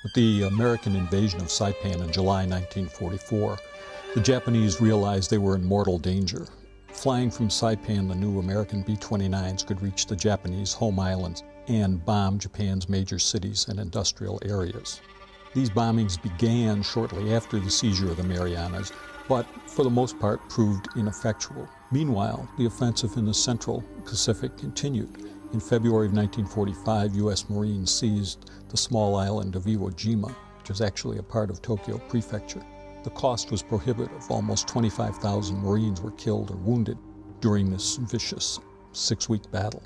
With the American invasion of Saipan in July 1944, the Japanese realized they were in mortal danger. Flying from Saipan, the new American B-29s could reach the Japanese home islands and bomb Japan's major cities and industrial areas. These bombings began shortly after the seizure of the Marianas, but for the most part proved ineffectual. Meanwhile, the offensive in the Central Pacific continued. In February of 1945, U.S. Marines seized the small island of Iwo Jima, which is actually a part of Tokyo Prefecture. The cost was prohibitive. Almost 25,000 Marines were killed or wounded during this vicious 6-week battle.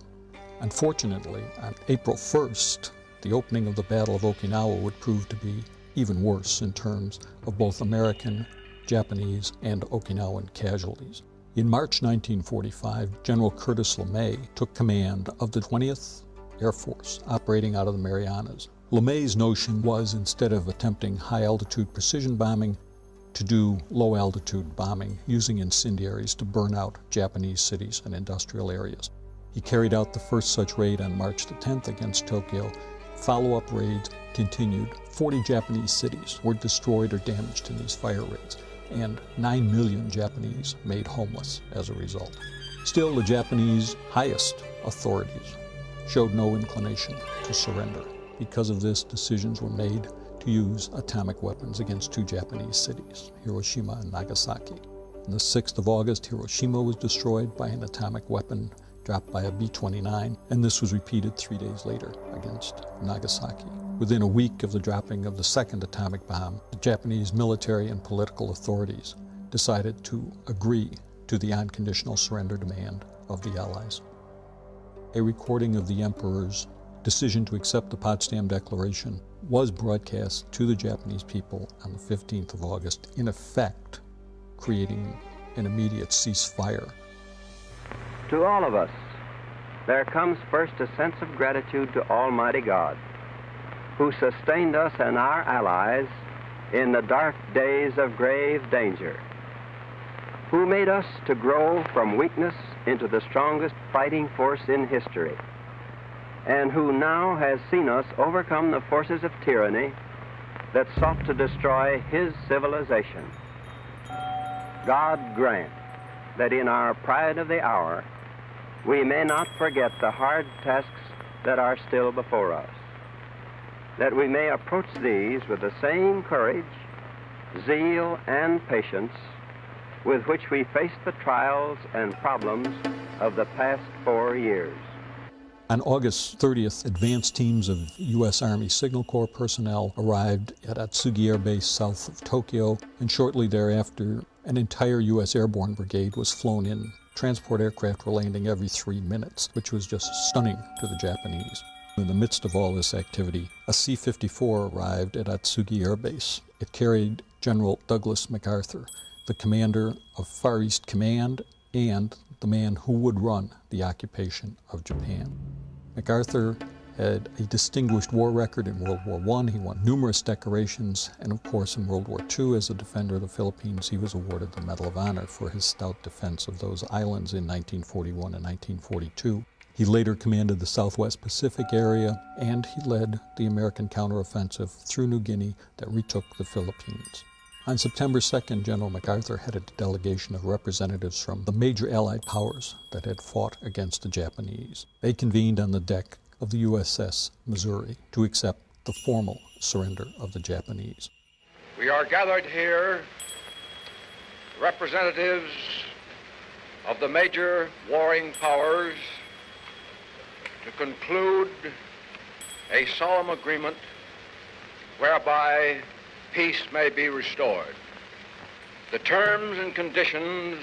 Unfortunately, on April 1st, the opening of the Battle of Okinawa would prove to be even worse in terms of both American, Japanese, and Okinawan casualties. In March 1945, General Curtis LeMay took command of the 20th Air Force operating out of the Marianas. LeMay's notion was, instead of attempting high-altitude precision bombing, to do low-altitude bombing using incendiaries to burn out Japanese cities and industrial areas. He carried out the first such raid on March the 10th against Tokyo. Follow-up raids continued. 40 Japanese cities were destroyed or damaged in these fire raids, and 9 million Japanese made homeless as a result. Still, the Japanese highest authorities showed no inclination to surrender. Because of this, decisions were made to use atomic weapons against 2 Japanese cities, Hiroshima and Nagasaki. On the 6th of August, Hiroshima was destroyed by an atomic weapon dropped by a B-29, and this was repeated 3 days later against Nagasaki. Within a week of the dropping of the second atomic bomb, the Japanese military and political authorities decided to agree to the unconditional surrender demand of the Allies. A recording of the Emperor's decision to accept the Potsdam Declaration was broadcast to the Japanese people on the 15th of August, in effect creating an immediate ceasefire. To all of us, there comes first a sense of gratitude to Almighty God, who sustained us and our allies in the dark days of grave danger, who made us to grow from weakness into the strongest fighting force in history, and who now has seen us overcome the forces of tyranny that sought to destroy his civilization. God grant that in our pride of the hour, we may not forget the hard tasks that are still before us, that we may approach these with the same courage, zeal, and patience with which we faced the trials and problems of the past 4 years. On August 30th, advanced teams of U.S. Army Signal Corps personnel arrived at Atsugi Air Base south of Tokyo, and shortly thereafter, an entire U.S. Airborne Brigade was flown in. Transport aircraft were landing every 3 minutes, which was just stunning to the Japanese. In the midst of all this activity, a C-54 arrived at Atsugi Air Base. It carried General Douglas MacArthur, the commander of Far East Command and the man who would run the occupation of Japan. MacArthur had a distinguished war record in World War I. He won numerous decorations, and of course in World War II, as a defender of the Philippines, he was awarded the Medal of Honor for his stout defense of those islands in 1941 and 1942. He later commanded the Southwest Pacific area, and he led the American counteroffensive through New Guinea that retook the Philippines. On September 2nd, General MacArthur headed a delegation of representatives from the major Allied powers that had fought against the Japanese. They convened on the deck of the USS Missouri to accept the formal surrender of the Japanese. We are gathered here, representatives of the major warring powers, to conclude a solemn agreement whereby peace may be restored. The terms and conditions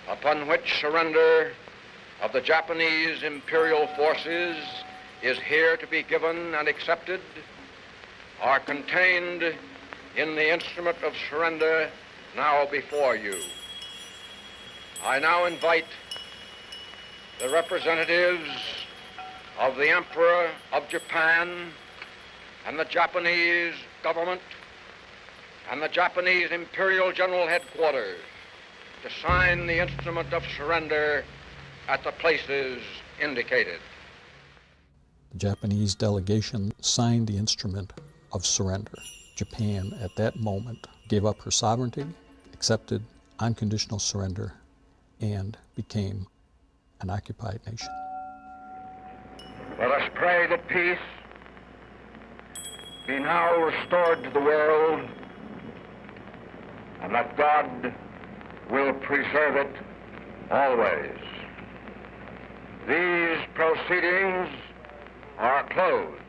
upon which surrender of the Japanese imperial forces is here to be given and accepted are contained in the instrument of surrender now before you. I now invite the representatives of the Emperor of Japan and the Japanese government and the Japanese Imperial General Headquarters to sign the instrument of surrender at the places indicated. The Japanese delegation signed the instrument of surrender. Japan, at that moment, gave up her sovereignty, accepted unconditional surrender, and became an occupied nation. Let us pray that peace be now restored to the world, and that God will preserve it always. These proceedings are closed.